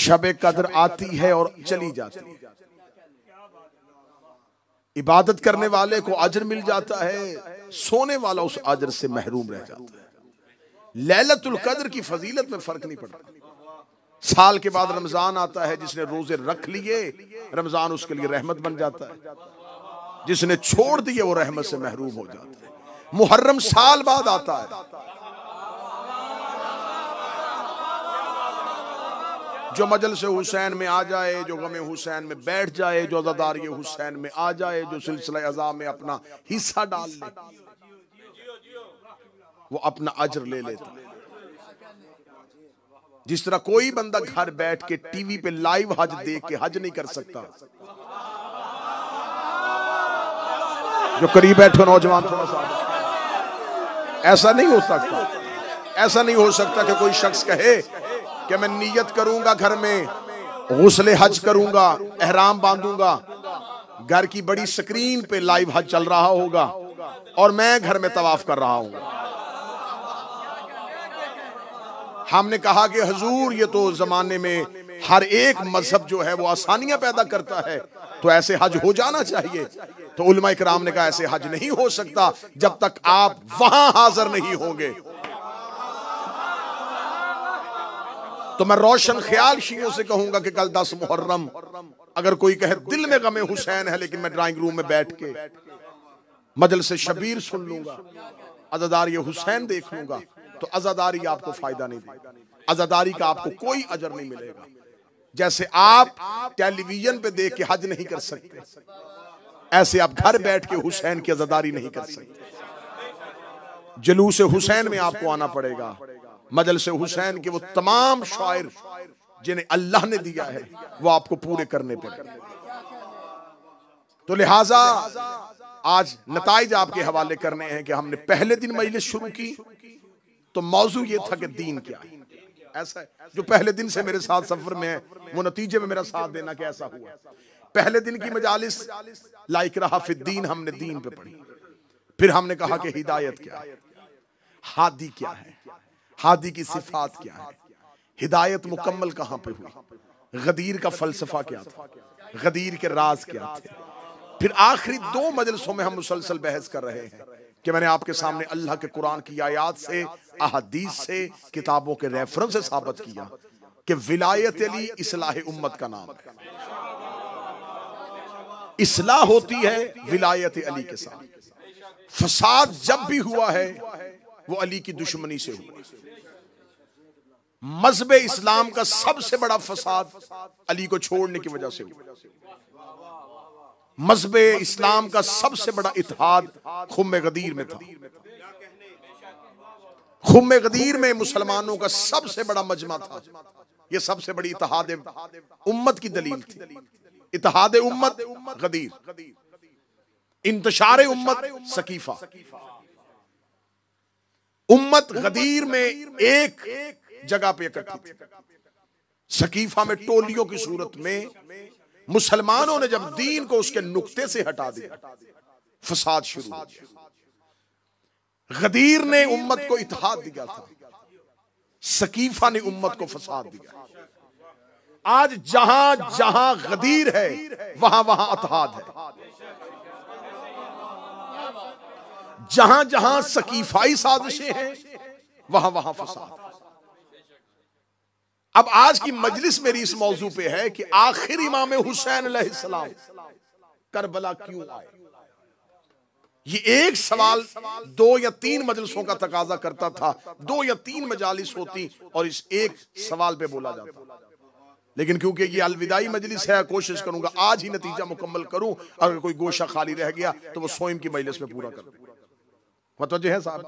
शब कद्र आती है और चली जाती है। इबादत करने वाले को अजर मिल जाता है, सोने वाला उस अजर से महरूम रह जाता है। लैलतुल कद्र की फजीलत में फर्क नहीं पड़ता। साल के बाद रमजान आता है, जिसने रोजे रख लिए रमजान उसके लिए रहमत बन जाता है, जिसने छोड़ दिए वो रहमत से महरूम हो जाता है। मुहर्रम साल बाद आता है। जो मजलिस हुसैन में आ जाए, जो गमे हुसैन में बैठ जाए, जो अज़ादारी हुसैन में आ जाए, जो सिलसिला अज़ा में अपना हिस्सा डाल ले, वो अपना अजर ले लेता। जिस तरह कोई बंदा घर बैठ के टीवी पे लाइव हज देख के हज नहीं कर सकता। जो करीब बैठे नौजवान थोड़ा सा, ऐसा नहीं हो सकता। ऐसा नहीं हो सकता कि कोई शख्स कहे कि मैं नियत करूंगा, घर में गुस्ले हज करूंगा, एहराम बांधूंगा, घर की बड़ी स्क्रीन पे लाइव हज चल रहा होगा और मैं घर में तवाफ कर रहा हूं। हमने कहा कि हुजूर ये तो जमाने में हर एक मजहब जो है वो आसानियां पैदा करता है, तो ऐसे हज हो जाना चाहिए। तो उलमा इकराम ने कहा ऐसे हज नहीं हो सकता जब तक आप वहां हाजिर नहीं होंगे। तो मैं रोशन ख्याल शियों से कहूंगा कि कल 10 मुहर्रम अगर कोई कहे दिल में गमे हुसैन है लेकिन मैं ड्राइंग रूम में बैठ के मजलिस शबीर सुन लूंगा, अज़ादारी हुसैन देख लूंगा, तो अज़ादारी आपको फायदा नहीं देगी। अज़ादारी का आपको कोई अजर नहीं मिलेगा। जैसे आप टेलीविजन पे देख के हज नहीं कर सकते, ऐसे आप घर बैठ के हुसैन की अज़ादारी नहीं कर सकते। जुलूस हुसैन में आपको आना पड़ेगा। मजलिस हुसैन के वो तमाम शायर जिन्हें अल्लाह ने दिया है वो आपको पूरे करने पड़ेंगे। तो लिहाजा आज नताइज आपके हवाले करने हैं कि हमने पहले दिन मजलिस शुरू की तो मौजू ये था कि दीन क्या है। ऐसा है जो पहले दिन से मेरे साथ सफर में है वो नतीजे में मेरा साथ देना कैसा हुआ। पहले दिन की मजालिस लाइक रहा फिद्दीन, हमने दीन पे पढ़ी। फिर हमने कहा कि हिदायत क्या है, हादी क्या है, हादी की सिफात क्या है, हिदायत मुकम्मल कहां पे हुई, गदीर का फलसफा क्या था, गदीर के राज क्या थे। फिर आखिरी 2 मजलिसों में हम मुसलसल बहस कर रहे हैं कि मैंने आपके सामने अल्लाह के कुरान की आयात से, अहदीस से, किताबों के रेफरेंस से साबित किया कि विलायत अली इस्लाह उम्मत का नाम है। इस्लाह होती है विलायत अली के साथ। फसाद जब भी हुआ है वो अली की दुश्मनी से हुआ। मजहब इस्लाम का सबसे बड़ा फसाद अली को छोड़ने की वजह से हुआ। मजहब इस्लाम का सबसे बड़ा इत्तेहाद खुम्मे गदीर में था। खुम्मे गदीर में मुसलमानों का सबसे बड़ा मजमा था। यह सबसे बड़ी इत्तेहाद उम्मत की दलील थी। इत्तेहाद उम्मत गदीर, इंतशार उम्मत सकीफा। उम्मत गदीर में एक जगह पे इकट्ठी थी। सकीफा में टोलियों की सूरत में मुसलमानों ने जब दीन को उसके नुक्ते से हटा दिया, फसाद शुरू हो गया। गदीर ने उम्मत को इत्तेहाद दिया था, सकीफा ने उम्मत को फसाद दिया। आज जहां जहां गदीर है वहां वहां इत्तेहाद है। जहां जहां सकीफाई साजिशें हैं वहां वहां फसाद। अब आज की मजलिस मेरी इस मौजू पे है कि आखिर इमाम हुसैन अलैहिस्सलाम करबला क्यों आए। ये एक सवाल 2 या 3 मजलिसों का तकाजा करता था। 2 या 3 मजालिस होती और इस एक सवाल पे बोला जाता। लेकिन क्योंकि ये अलविदाई मजलिस है, कोशिश करूंगा आज ही नतीजा मुकम्मल करूं। अगर कोई गोशा खाली रह गया तो वो सोइम की मजलिस में पूरा कर। मतवज्जे है साहब।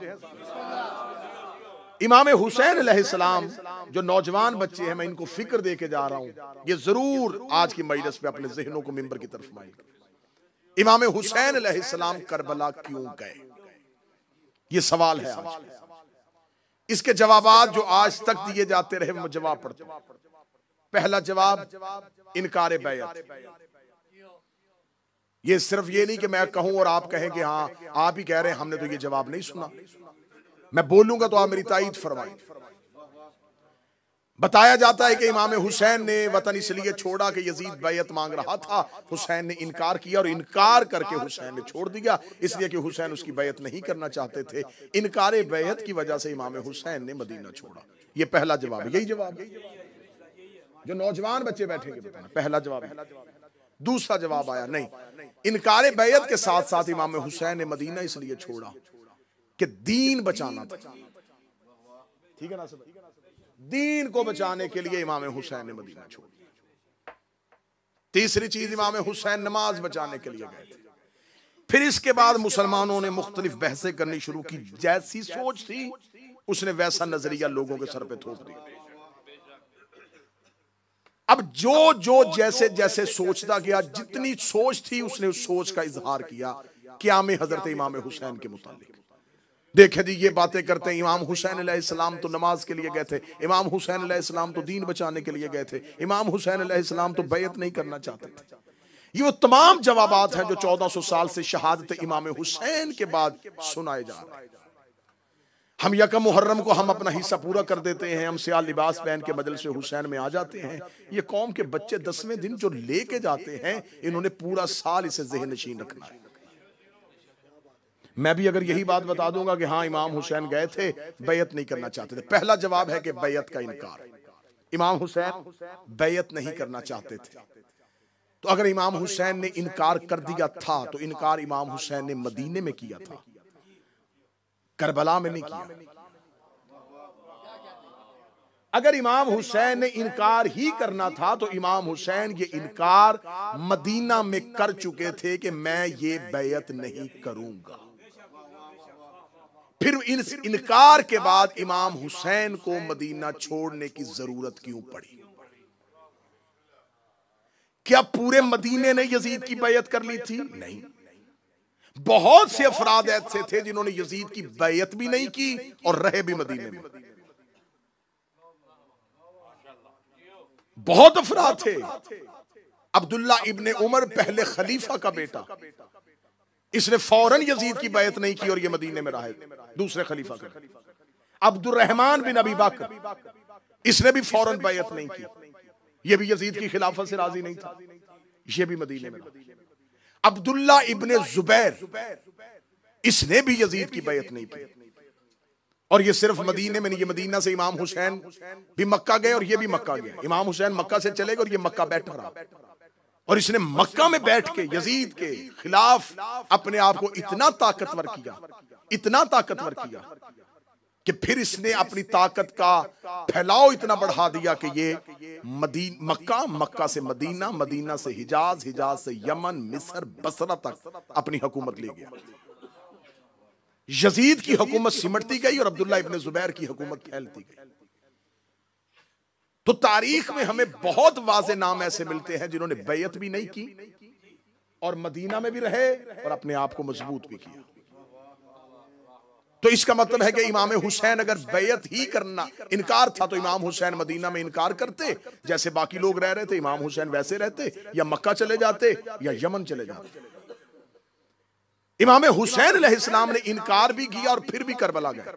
इमाम हुसैन अलैहिस्सलाम जो नौजवान बच्चे हैं, मैं इनको फिक्र दे के जा रहा हूं, ये जरूर आज की मजलिस पे अपने जहनों को मिंबर की तरफ माइल। इमाम हुसैन अलैहिस्सलाम करबला क्यों गए, ये सवाल है आज। इसके जवाबात जो आज तक दिए जाते रहे मैं जवाब पढ़ता हूं। पहला जवाब इनकार बैयत। ये सिर्फ ये नहीं कि मैं कहूं और आप कहें कि हाँ आप ही कह रहे हैं, हमने तो ये जवाब नहीं सुना। मैं बोलूंगा तो आप मेरी तायीद फरमाएं। बताया जाता है कि इमाम हुसैन ने वतन इसलिए छोड़ा कि यजीद बैयत मांग रहा था, हुसैन ने इनकार किया और इनकार करके हुसैन ने छोड़ दिया, इसलिए कि हुसैन उसकी बैयत नहीं करना चाहते थे। इनकार बैयत की वजह से इमाम हुसैन ने मदीना छोड़ा। ये पहला जवाब है, यही जवाब जो नौजवान बच्चे बैठेंगे बताना, पहला जवाब। दूसरा जवाब आया नहीं, इनकार बैयत के साथ साथ इमाम हुसैन ने मदीना इसलिए छोड़ा कि दीन बचाना था। ठीक है ना सब, दीन को बचाने के लिए इमाम हुसैन ने मदीना छोड़ा। तीसरी चीज, इमाम हुसैन नमाज बचाने के लिए गए थे। फिर इसके बाद मुसलमानों ने मुख्तलिफ बहसें करनी शुरू की, जैसी सोच थी उसने वैसा नजरिया लोगों के सर पे थोप दिया। अब जो जो जैसे जैसे सोचता गया, जितनी सोच थी उसने उस सोच का इजहार किया क़याम हजरत इमाम हुसैन के मुतालिक। देखे जी, ये बातें करते हैं, इमाम हुसैन अलैहिस्सलाम तो नमाज के लिए गए थे, इमाम हुसैन अलैहिस्सलाम तो दीन बचाने के लिए गए थे, इमाम हुसैन अलैहिस्सलाम तो बैयत नहीं करना चाहते थे। ये वो तमाम जवाबात हैं जो 1400 साल से शहादत इमाम हुसैन के बाद सुनाए जा रहे हैं। हम यकम मुहर्रम को हम अपना हिस्सा पूरा कर देते हैं, हम सियाह लिबास पहन के मजलिस हुसैन में आ जाते हैं। ये कौम के बच्चे 10वें दिन जो लेके जाते हैं, इन्होंने पूरा साल इसे ज़हन नशीन रखना है। मैं भी अगर यही बात बता दूंगा कि हाँ इमाम हुसैन गए थे, बैयत नहीं करना चाहते थे, पहला जवाब है कि बैयत का इनकार। इमाम हुसैन बैयत नहीं करना चाहते थे। तो अगर इमाम हुसैन ने इनकार कर दिया था तो इनकार इमाम हुसैन ने मदीने में किया था, करबला में नहीं किया। अगर इमाम हुसैन ने इनकार ही करना था तो इमाम हुसैन ये इनकार मदीना में कर चुके थे कि मैं ये बैयत नहीं करूंगा। फिर इनकार के बाद इमाम हुसैन को मदीना छोड़ने की जरूरत क्यों पड़ी? क्या पूरे मदीने ने यजीद की बैयत कर ली थी? नहीं, बहुत से अफराद ऐसे थे जिन्होंने यजीद की बैयत भी नहीं की और रहे भी मदीने में। बहुत अफराद थे। अब्दुल्ला इब्ने उमर पहले खलीफा का बेटा, इसने फौरन यजीद की बैयत नहीं की और ये मदीने में रहे दूसरे खलीफा का। अब्दुर्रहमान बिन अबी बकर, इसने भी फौरन बैयत नहीं की, ये भी यजीद की खिलाफत से राजी नहीं था, ये भी मदीने में। अब्दुल्ला इब्ने जुबैर, इसने भी यजीद की बैयत नहीं की। और ये सिर्फ मदीने में नहीं, ये मदीना से इमाम हुसैन भी मक्का गए और ये भी मक्का गए। इमाम हुसैन मक्का से चले गए और ये मक्का बैठा रहा, और इसने मक्का में बैठ के यजीद के खिलाफ अपने आप को इतना ताकतवर किया, इतना ताकतवर किया कि फिर इसने अपनी ताकत का फैलाव इतना बढ़ा दिया कि ये मक्का, मक्का से मदीना, मदीना से हिजाज, हिजाज से यमन, मिस्र, बसरा तक अपनी हुकूमत ले गया। यजीद की हुकूमत सिमटती गई और अब्दुल्ला इब्ने जुबैर की हुकूमत फैलती गई। तो तारीख में हमें बहुत वाज़े नाम ऐसे मिलते हैं जिन्होंने बैयत भी नहीं की और मदीना में भी रहे और अपने आप को मजबूत भी किया। तो इसका मतलब है कि इमाम हुसैन अगर बैयत ही करना इनकार था तो इमाम हुसैन मदीना में इनकार करते, जैसे बाकी लोग रह रहे थे, इमाम हुसैन वैसे रहते, या मक्का चले जाते या यमन चले जाते। इमाम हुसैन अलैहिस्सलाम ने इनकार भी किया और फिर भी करबला गए।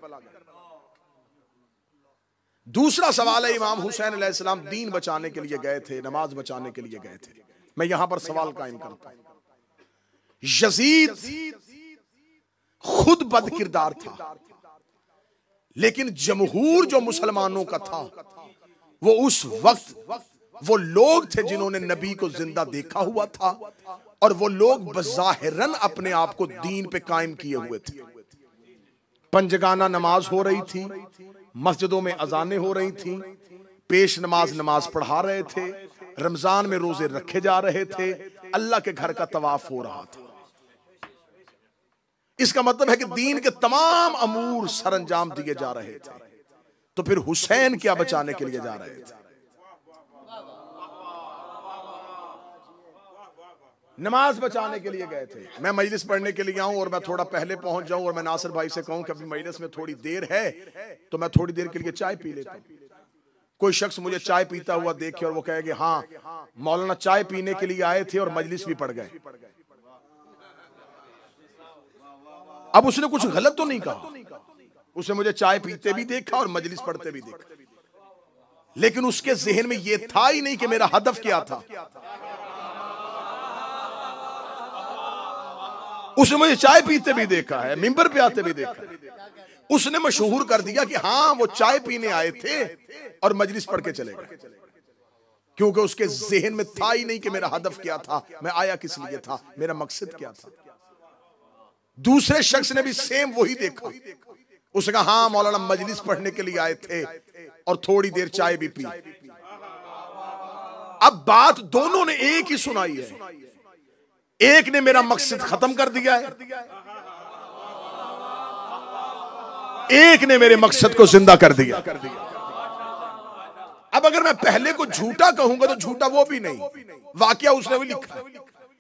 दूसरा सवाल है, इमाम हुसैन अलैहिस्सलाम दीन बचाने के लिए गए थे, नमाज बचाने के लिए गए थे। मैं यहां पर सवाल कायम करता हूं। यजीद खुद बद किरदार था, लेकिन जमहूर जो मुसलमानों का था वो उस वक्त वो लोग थे जिन्होंने नबी को जिंदा देखा हुआ था और वो लोग बज़ाहिरन अपने आप को दीन पे कायम किए हुए थे। पंजगाना नमाज हो रही थी, मस्जिदों में अजानें हो रही थी, पेश नमाज पढ़ा रहे थे, रमजान में रोजे रखे जा रहे थे, अल्लाह के घर का तवाफ हो रहा था। इसका मतलब है कि दीन के तमाम अमूर सरंजाम दिए जा रहे थे। तो फिर हुसैन क्या बचाने के लिए जा रहे थे? नमाज बचाने के लिए गए थे। मैं मजलिस पढ़ने के लिए आऊं और मैं थोड़ा पहले पहुंच जाऊं और मैं नासिर भाई से कहूं कि अभी मजलिस में थोड़ी देर है तो मैं थोड़ी देर के लिए चाय पी लेता हूं। कोई शख्स मुझे चाय पीता हुआ देखे और वो कहेगा हाँ मौलाना चाय पीने के लिए आए थे और मजलिस भी पढ़ गए। अब उसने कुछ गलत तो नहीं कहा, उसने मुझे चाय पीते भी देखा और मजलिस पढ़ते भी देखा। लेकिन उसके जहन में यह था ही नहीं कि मेरा हदफ क्या था। उसने मुझे चाय पीते भी देखा है, मिंबर पे आते भी देखा है। उसने मशहूर कर दिया कि हाँ वो चाय पीने आए थे और मजलिस पढ़ के चले गए, क्योंकि उसके जहन में था ही नहीं कि मेरा हदफ क्या था, मैं आया किस लिए था, मेरा मकसद क्या था। दूसरे शख्स ने भी सेम वही देखा, उसने कहा हाँ मौलाना मजलिस पढ़ने के लिए आए थे और थोड़ी देर चाय भी पी। अब बात दोनों ने एक ही सुनाई है, एक ने मेरा मकसद खत्म कर दिया है, एक ने मेरे मकसद को जिंदा कर दिया। अब अगर मैं पहले को झूठा कहूंगा तो झूठा वो भी नहीं, वाकया उसने भी लिखा,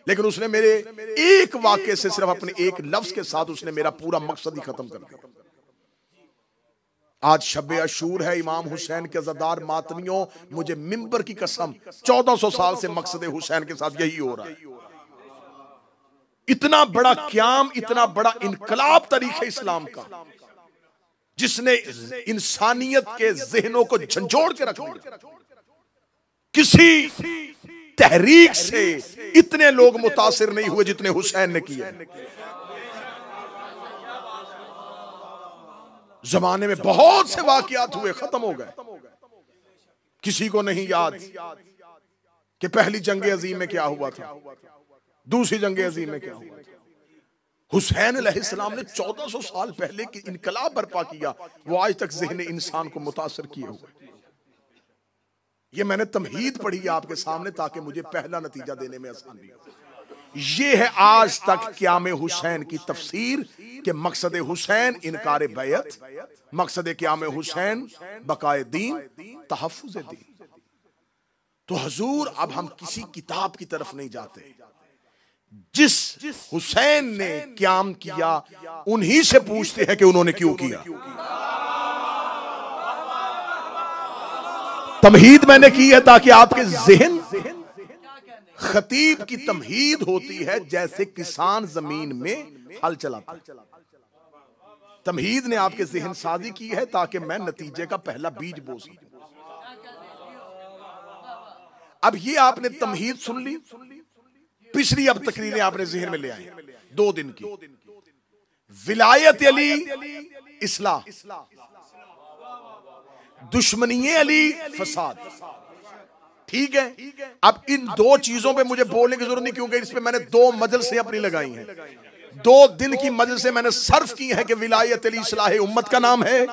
लेकिन उसने मेरे एक वाक्य से, सिर्फ अपने एक लफ्ज के साथ उसने मेरा पूरा मकसद ही खत्म कर दिया। आज शब अशूर है, इमाम हुसैन के अज़ादार मातमियों, मुझे मिंबर की कसम 1400 साल से मकसद हुसैन के साथ यही हो रहा है। इतना बड़ा क़याम, इतना बड़ा इनकलाब तरीक़े इस्लाम का, जिसने इंसानियत के ज़हनों को झंझोड़ के रख दिया। किसी तहरीक से इतने लोग मुतासिर नहीं हुए जितने हुसैन ने किए। जमाने में बहुत से वाकयात हुए, खत्म हो गए। किसी को नहीं याद कि पहली जंग अजीम में क्या हुआ था, दूसरी जंग अजीम में क्या हुआ था। हुसैन अलैहिस्सलाम ने 1400 साल पहले की इनकलाब बर्पा किया, वो आज तक ज़हन इंसान को मुतासिर किए हुए। ये मैंने तमहीद पढ़ी है आपके सामने ताकि मुझे पहला नतीजा देने में आसानी हो। ये है आज तक क़याम हुसैन की तफसीर कि मकसद हुसैन इनकार बैत, मकसद क़याम हुसैन बकाए दीन, तहफ़्फ़ुज़ दीन। तो हुजूर अब हम किसी किताब की तरफ नहीं जाते, जिस हुसैन ने क़याम किया उन्हीं से पूछते हैं कि उन्होंने क्यों किया। तमहीद मैंने की है ताकि आपके ज़हन, खतीब की तमहीद होती है जैसे किसान जमीन में हल चलाता है। तमहीद ने आपके ज़हन साजी की है ताकि मैं नतीजे का पहला बीज बो सकूं। अब ये आपने तमहीद सुन ली, पिछली अब तकरीरें आपने ज़हन में ले आई 2 दिन की। विलायत अली इस्लाह, दुश्मनी अली फसाद, ठीक है। अब इन 2 चीजों पे मुझे बोलने की जरूरत नहीं, क्योंकि इस पे मैंने 2 मजलिसें अपनी लगाई हैं, 2 दिन की मजलिसें मैंने सर्फ की है कि विलायत अली इस्लाह उम्मत का नाम है,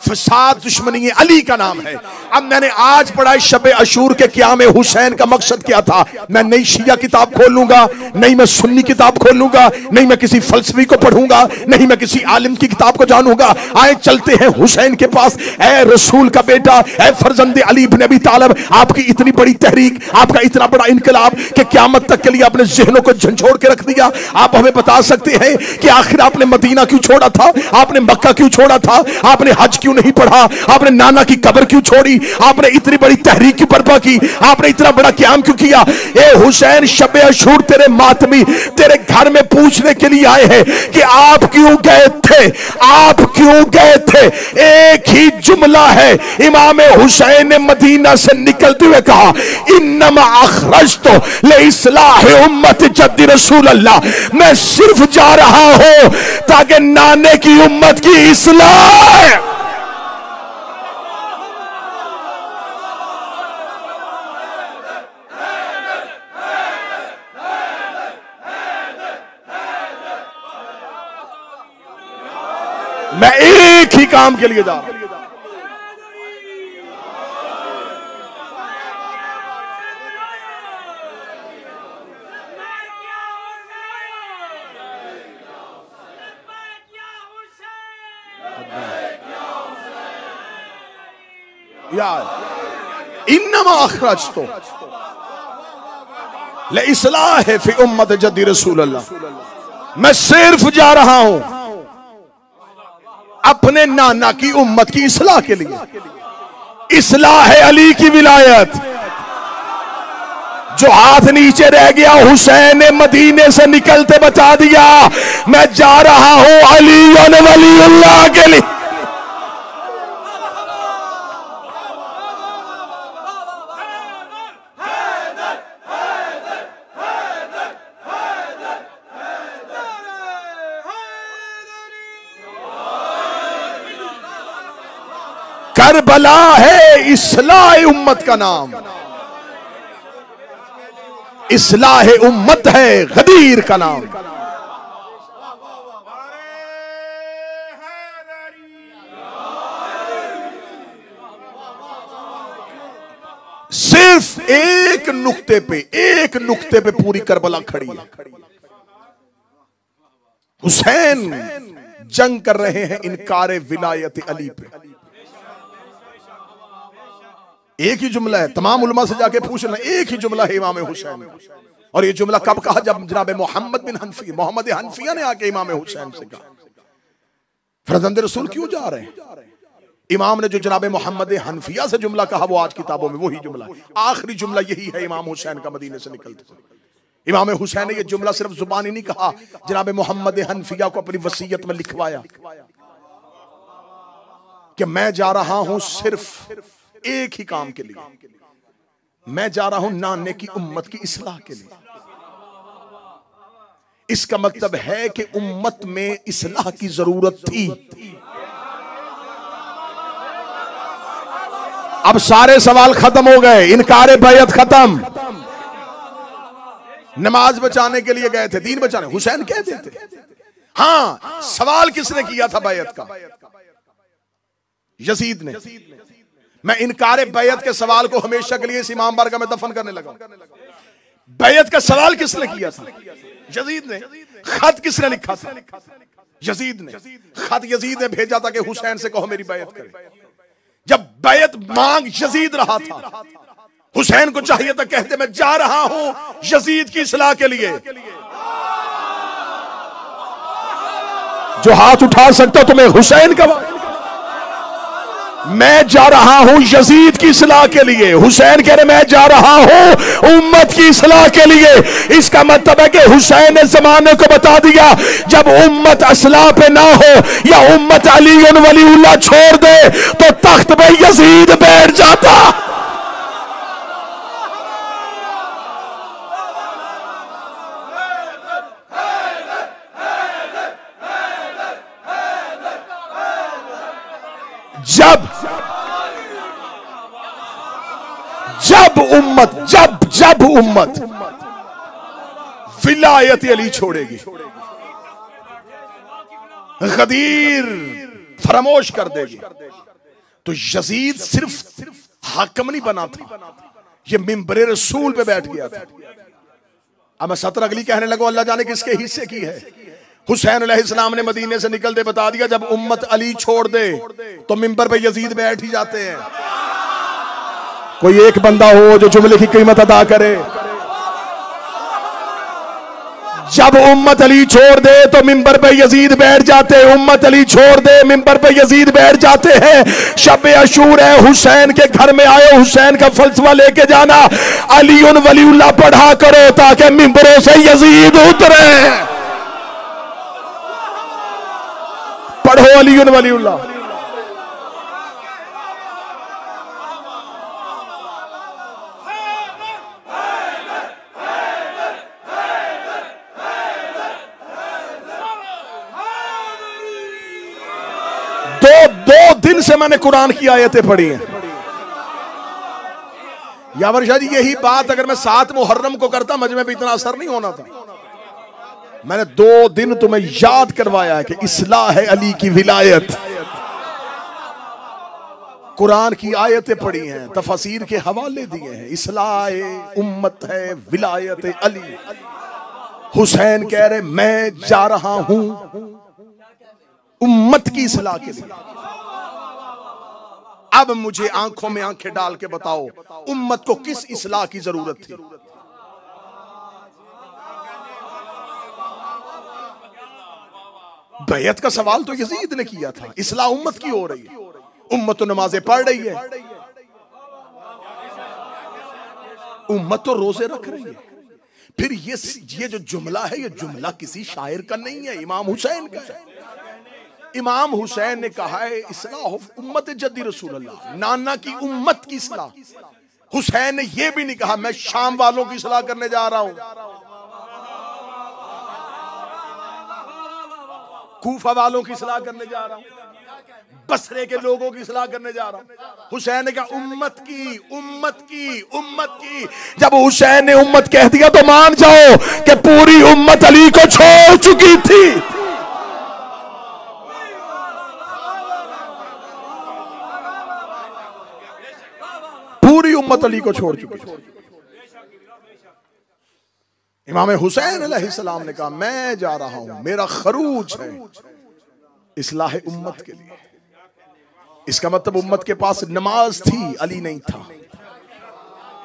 फसाद दुश्मनी अली का नाम है। अब मैंने आज पढ़ा शब अशूर के क़याम हुसैन का मकसद क्या था। मैं नई शिया किताब खोल लूंगा, नहीं मैं सुन्नी किताब खोल लूंगा, नहीं मैं किसी फलसफी को पढ़ूंगा, नहीं मैं किसी आलिम की किताब को जानूंगा। आए चलते हैं हुसैन के पास। ए रसूल का बेटा, ए फर्जंद अली इब्न अबी तालिब, आपकी इतनी बड़ी तहरीक, आपका इतना बड़ा इनकलाब कि क़यामत तक के लिए आपने ज़हनों को झंझोड़ के रख दिया। आप हमें बता सकते हैं कि आखिर आपने मदीना क्यों छोड़ा था, आपने मक्का क्यों छोड़ा था, आपने हज क्यों नहीं पढ़ा, आपने नाना की कब्र क्यों छोड़ी, आपने इतनी बड़ी तहरीक क्यों बर्पा की, आपने इतना बड़ा क़याम क्यों किया। ए हुसैन, शब अशूर तेरे मातमी तेरे घर में पूछने के लिए आए हैं कि आप क्यों गए थे, आप क्यों गए थे। एक ही जुमला है, इमाम हुसैन ने मदीना से निकलते हुए कहा, इन्नमा अखरजतु लिइस्लाह उम्मत जद्दी रसूल अल्लाह, मैं सिर्फ जा रहा हूं ताकि नाने की उम्मत की इस्लाह। मैं एक ही काम के लिए जा रहा हूं। इन्नमा अखरजतु लिइस्लाह फी उम्मत जद्दी रसूल अल्लाह, मैं सिर्फ जा रहा हूं अपने नाना की उम्मत की इस्लाह के लिए। इस्लाह है अली की विलायत। जो हाथ नीचे रह गया हुसैन ने मदीने से निकलते बता दिया, मैं जा रहा हूं अली वलीउल्लाह के लिए। करबला है इस्लाह उम्मत का नाम, इस्लाह उम्मत है गदीर का नाम। सिर्फ एक नुक्ते पे पूरी करबला खड़ी है। हुसैन जंग कर रहे हैं इनकारे विलायत अली पे। एक ही जुमला है, तमाम उलमा से जाके पूछना, एक ही जुमला है इमाम हुसैन। और ये जुमला कब कहा? जब जनाब मोहम्मद हनफिया ने आके इमाम हुसैन से कहा, फरजंद रसूल क्यों जा रहे हैं? इमाम ने जो जनाब मोहम्मद हनफिया से जुमला कहा वो आज किताबों में वही जुमला, आखिरी जुमला यही है इमाम हुसैन का मदीने से निकलते। इमाम हुसैन ने ये जुमला सिर्फ जुबानी नहीं कहा, जनाब मोहम्मद हनफिया को अपनी वसीयत में लिखवाया कि मैं जा रहा हूं सिर्फ एक ही काम के लिए, मैं जा रहा हूं नाने की उम्मत की इस्लाह के लिए। इसका मतलब है कि उम्मत में इस्लाह की जरूरत थी। अब सारे सवाल खत्म हो गए, इनकारे बैयत खत्म। नमाज बचाने के लिए गए थे, दीन बचाने, हुसैन कहते थे। हां, सवाल किसने किया था बैयत का? यजीद ने। मैं इनकारे बैयत के सवाल को हमेशा के लिए इस इमाम बारगाह में दफन करने लगा। बैयत का सवाल किसने किया था? यजीद ने। खत किसने लिखा था? यजीद ने। खत यजीद ने भेजा था कि हुसैन से कहो मेरी बैयत करे। जब बैयत मांग यजीद रहा था, हुसैन को चाहिए था कहते मैं जा रहा हूं यजीद की इस्लाह के लिए। जो हाथ उठा सकता तुम्हें हुसैन का, मैं जा रहा हूं यजीद की इस्लाह के लिए। हुसैन कह रहे मैं जा रहा हूं उम्मत की इस्लाह के लिए। इसका मतलब है कि हुसैन ने जमाने को बता दिया जब उम्मत इस्लाह पे ना हो या उम्मत अली वलीउल्लाह छोड़ दे तो तख्त पे यजीद बैठ जाता। जब उम्मत विलायत अली छोड़ेगी, गदीर फरामोश कर देगी, तो यजीद सिर्फ हाकिम नहीं बना था, ये मिंबरे रसूल पे बैठ गया था। अब मैं सतर अगली कहने लगो अल्लाह जाने किसके हिस्से की है। हुसैन अलैहिस्सलाम ने मदीने से निकलते बता दिया जब उम्मत अली छोड़ दे तो मिंबर पे यजीद बैठ ही जाते हैं। कोई एक बंदा हो जो जुमले की कीमत अदा करे। जब उम्मत अली छोड़ दे तो मिंबर पे यजीद बैठ जाते, उम्मत अली छोड़ दे मिंबर पे यजीद बैठ जाते हैं। शब अशूर है, हुसैन के घर में आए, हुसैन का फलसफा लेके जाना, अली वलीउल्लाह पढ़ा करो ताकि मिंबरों से यजीद उतरे। पढ़ो अली वलीउल्लाह। दो दिन से मैंने कुरान की आयतें पढ़ी हैं। यावर शाह जी यही बात अगर मैं 7 मुहर्रम को करता मजमे पे इतना असर नहीं होना था। मैंने 2 दिन तुम्हें याद करवाया है कि इस्लाह है अली की विलायत। कुरान की आयतें पढ़ी हैं, तफसीर के हवाले दिए हैं। इस्लाह उम्मत है विलायत अली। हुसैन कह रहे मैं जा रहा हूं उम्मत की इस्लाह के लिए। अब मुझे आंखों में आंखें डाल के बताओ उम्मत को किस इस्लाह की जरूरत थी? बैयत का सवाल तो यजीद ने किया था, इस्लाह उम्मत की हो रही है, उम्मत तो नमाजें पढ़ रही है, उम्मत तो रोजे रख रही है। फिर ये जो जुमला है ये जुमला किसी शायर का नहीं है, इमाम हुसैन का है। इमाम हुसैन ने कहा है इस्लाह उम्मत जद्दी रसूलुल्लाह, नाना की उम्मत की इस्लाह। हुसैन ने यह भी नहीं कहा मैं शाम वालों की इस्लाह करने जा रहा हूं, कूफा वालों की इस्लाह करने जा रहा हूं। बसरे के लोगों की इस्लाह करने जा रहा हूं। हुसैन ने कहा उम्मत की, उम्मत की, उम्मत की। जब हुसैन ने उम्मत कह दिया तो मान जाओ कि पूरी उम्मत अली को छोड़ चुकी थी। पूरी उम्मत अली को छोड़ चुकी थी। इमाम हुसैन अलैहिस्सलाम ने कहा मैं जा रहा हूं, मेरा खरूज है इस्लाह उम्मत के लिए। इसका मतलब उम्मत के पास नमाज थी, अली नहीं था।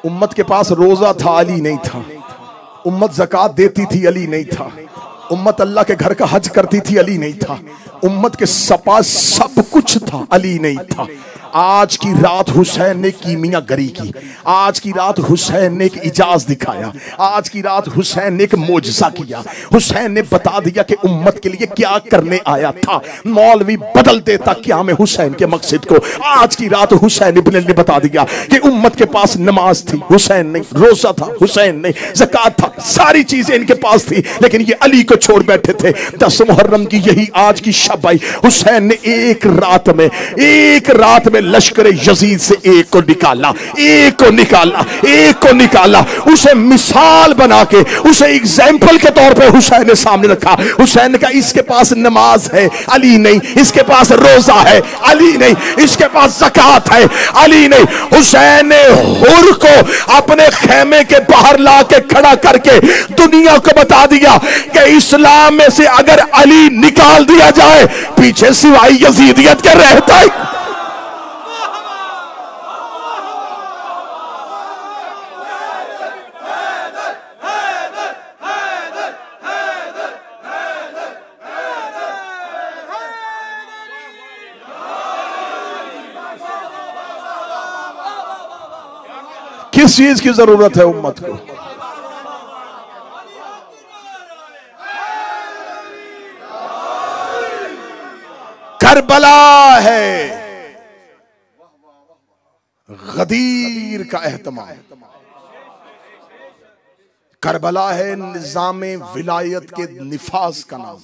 उम्मत के पास रोजा था, अली नहीं था। उम्मत ज़कात देती थी, अली नहीं था। उम्मत अल्लाह के घर का हज करती थी, अली नहीं था। उम्मत के पास सब कुछ था, अली नहीं था। आज की रात हुसैन ने कीमियागरी की। आज की रात हुसैन ने एक इजाज दिखाया। आज की रात हुसैन ने एक मोजज़ा किया। हुसैन ने बता दिया कि उम्मत के लिए क्या करने आया था। मौलवी बदल देता क्या में हुसैन के मकसद को। आज की रात हुसैन इब्न अली ने बता दिया कि उम्मत के पास नमाज थी, हुसैन नहीं। रोजा था, हुसैन नहीं। ज़कात था, सारी चीजें इनके पास थी, लेकिन ये अली को छोड़ बैठे थे। 10 मुहर्रम की यही आज की शब आई। हुसैन ने एक रात में लश्कर यजीद से एक को निकाला, एक को निकाला, एक को निकाला। उसे मिसाल बना के, उसे एग्जाम्पल के तौर पे हुसैन ने सामने रखा। हुसैन ने कहा इसके पास नमाज है, अली नहीं। इसके पास रोजा है, अली नहीं। इसके पास ज़कात है, अली नहीं। हुसैन ने हुर को अपने खेमे के बाहर ला के खड़ा करके दुनिया को बता दिया कि इस्लाम में से अगर अली निकाल दिया जाए, पीछे सिवाय यजीदियत के रहता है। किस चीज की जरूरत है उम्मत को? करबला है गदीर का एहतमाम। करबला है निजामे विलायत के निफाज का नाम।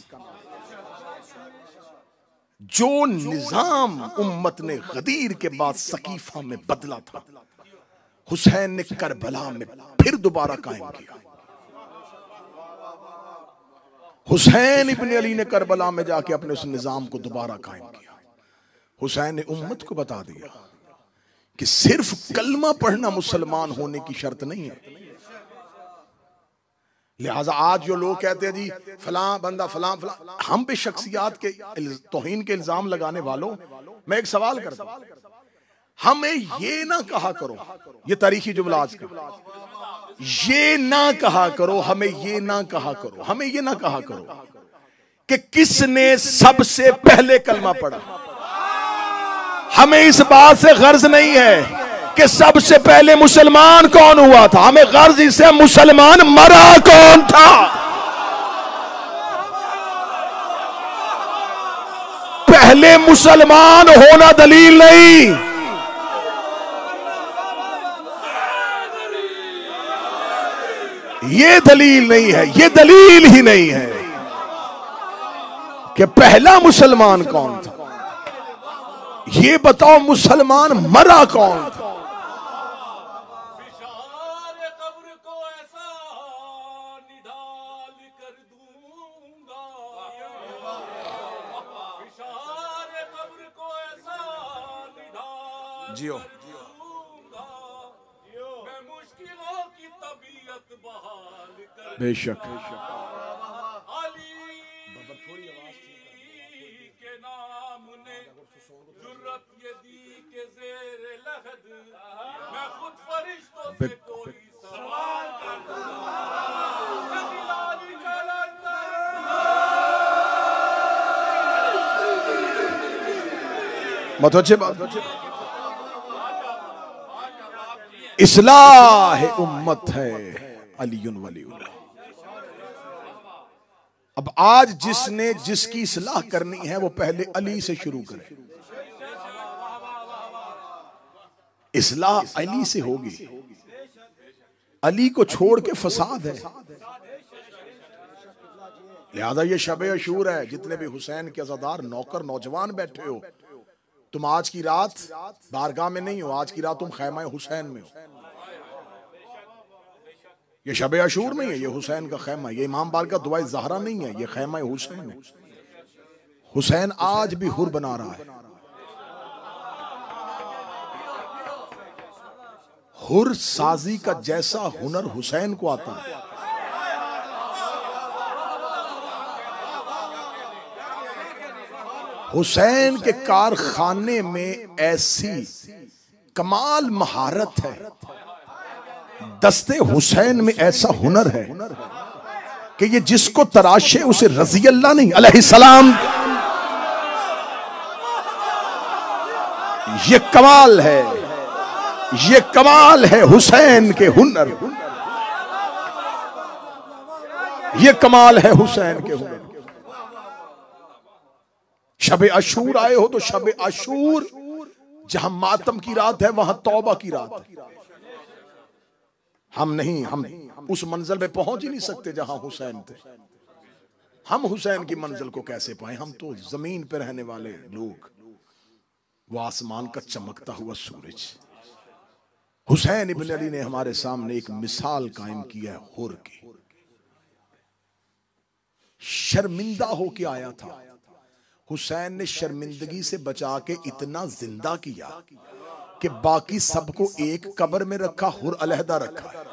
जो निजाम उम्मत ने गदीर के बाद सकीफा में बदला था, हुसैन ने करबला में फिर दोबारा कायम किया। हुसैन इब्न अली ने करबला में जाके अपने उस निजाम को दोबारा कायम किया। हुसैन ने उम्मत को बता दिया कि सिर्फ कलमा पढ़ना मुसलमान होने की शर्त नहीं है। लिहाजा आज जो लोग कहते हैं जी फलां बंदा फलां फलां, हम पे शख्सियात के तौहीन के इल्जाम लगाने वालों, मैं एक सवाल करता हूं, हमें ये ना कहा करो, ये तारीखी जुमला आज का, ये ना कहा करो, हमें ये ना कहा करो, हमें ये ना कहा करो कि किसने सबसे पहले कलमा पढ़ा। हमें इस बात से गर्ज नहीं है कि सबसे पहले मुसलमान कौन हुआ था, हमें गर्ज इससे मुसलमान मरा कौन था। पहले मुसलमान होना दलील नहीं, ये दलील नहीं है, ये दलील ही नहीं है कि पहला मुसलमान कौन था। ये बताओ मुसलमान मरा कौन था। जियो बेशक अच्छी बात। इस्लाह उम्मत है अलीयुन वलीउल्लाह। अब आज जिसने जिसकी इस्लाह करनी है वो पहले अली से शुरू करे। इस्लाह अली से होगी। अली को छोड़ के फसाद है। लिहाजा ये शब अशूर है, जितने भी हुसैन के अज़ादार नौकर नौजवान बैठे हो, तुम आज की रात बारगाह में नहीं हो, आज की रात तुम खैमा हुसैन में हो। ये शब अशूर नहीं है, ये हुसैन का खैमा, ये इमाम बारगाह दुआए ज़हरा नहीं है, ये खैमा हुसैन है। हुसैन आज भी हुर बना रहा है। हुर साजी का जैसा हुनर हुसैन को आता है। हुसैन के कारखाने में ऐसी कमाल महारत है, दस्ते हुसैन में ऐसा हुनर है कि ये जिसको तराशे उसे रजी अल्लाह नहीं अलैहिस्सलाम, ये कमाल है, ये कमाल है हुसैन के हुनर, ये कमाल है हुसैन के हुनर। शबे अशूर आए हो तो शबे अशूर जहां मातम की रात है वहां तौबा की रात है। हम उस मंजिल पे पहुंच ही नहीं सकते जहां हुसैन थे। हम हुसैन की मंजिल को कैसे पाए? हम तो जमीन पे रहने वाले लोग, वो आसमान का चमकता हुआ सूरज। हुसैन इब्न अली ने हमारे सामने एक मिसाल कायम की है हुर की। शर्मिंदा होके आया था, हुसैन ने शर्मिंदगी से बचा के इतना जिंदा किया कि बाकी सबको एक कब्र में रखा, हुर अलहदा रखा है।